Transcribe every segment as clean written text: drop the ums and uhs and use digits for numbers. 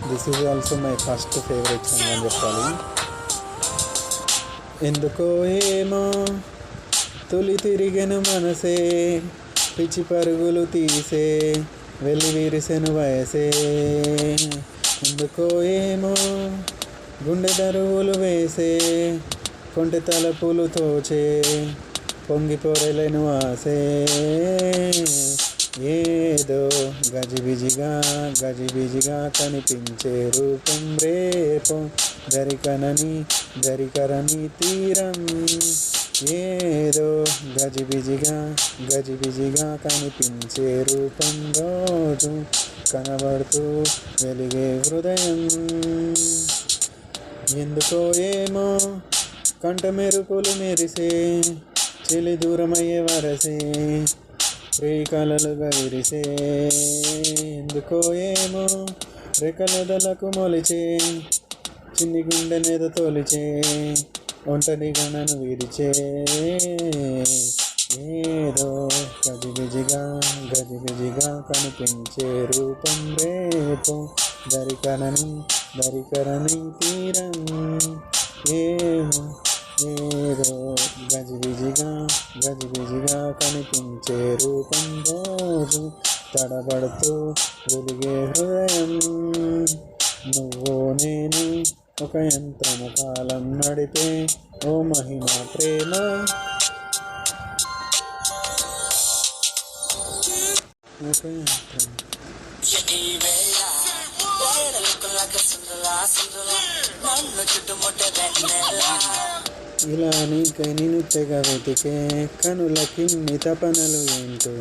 This is also my first favourite song అని చెప్పాలి. ఎందుకో ఏమో తొలి తిరిగెను మనసే, పిచ్చి పరుగులు తీసే, వెళ్ళి విరిసెను వయసే. ఎందుకో ఏమో గుండె దరువులు వేసే, కొంటె తలపులు తోచే, పొంగి పొరలేను ఆసే. ఏదో గజిబిజిగా గజిబిజిగా కనిపించే రూపం రేపో, దరికరని తీరం. ఏదో గజిబిజిగా గజిబిజిగా కనిపించే రూపం రోజు కనబడుతూ వెలిగే హృదయం. ఎందుకో ఏమో కంట మెరుపులు మెరిసే, చెలి దూరమయ్యే వరసే, రేఖలలుగా విరిసే. ఎందుకో ఏమో రెక్కలెదలకు మొలిచే, చిన్ని గుండె నెద తొలిచే, ఒంటరి గణను విరిచే. ఏదో గజిబిజిగా గజిబిజిగా కనిపించే రూపం రేపో, దరికరని తీరం. ఏమో ఏదో గజిబిజిగా గజిబిజిగా కనిపించే రూపం రోజు తడబడుతూ వెలిగే హృదయం. నువ్వు నేను ఒక యంత్రము కాలం నడిపే ఓ మహిమ ప్రేమ. ఒక యంత్రం ఇలా నీకై నేను తెగ వెతికే, కనులకిన్ని తపనలు ఏంటో,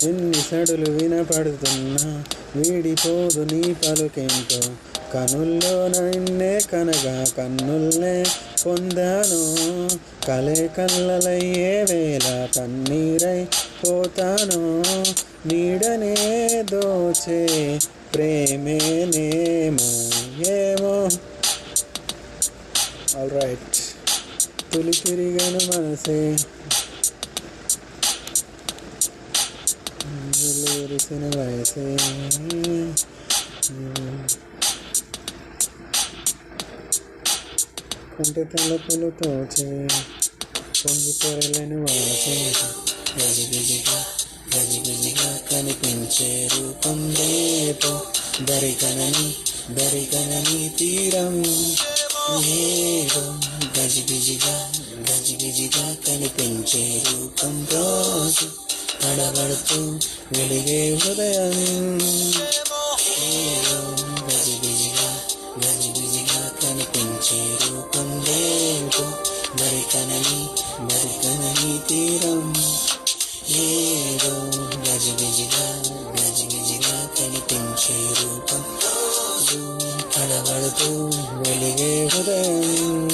ఎన్ని సడులు వినపడుతున్నా వీడిపోదు నీ పలుకేంటో. కనుల్లో నిన్నే కనగా కన్నుల్నే పొందాను, కలే కళ్ళలయ్యే వేళ కన్నీరై పోతాను. నీడనే దోచే ప్రేమేనేమో ఏమో. All right. తొలి తిరిగను మనసే, విరిసిన వయసే, కొంటె తలుపులు తోచే, పొంగి పొరలేని వయసే. గజిబిజిగా గజిబిజిగా కనిపించే రూపం రేపు, దరికనని తీరం. ఏదో గజిబిజిగా గజిబిజిగా కనిపించే రూపం రోజు తడబడుతూ వెలిగే హృదయం. ఏదో గజిబిజిగా గజిబిజిగా కనిపించే రూపం రేపు, దరికనని తీరం. ఏదో గజిబిజిగా గజిబిజిగా కనిపించే రూపం తడబడుతూ వెలిగే హృదయం.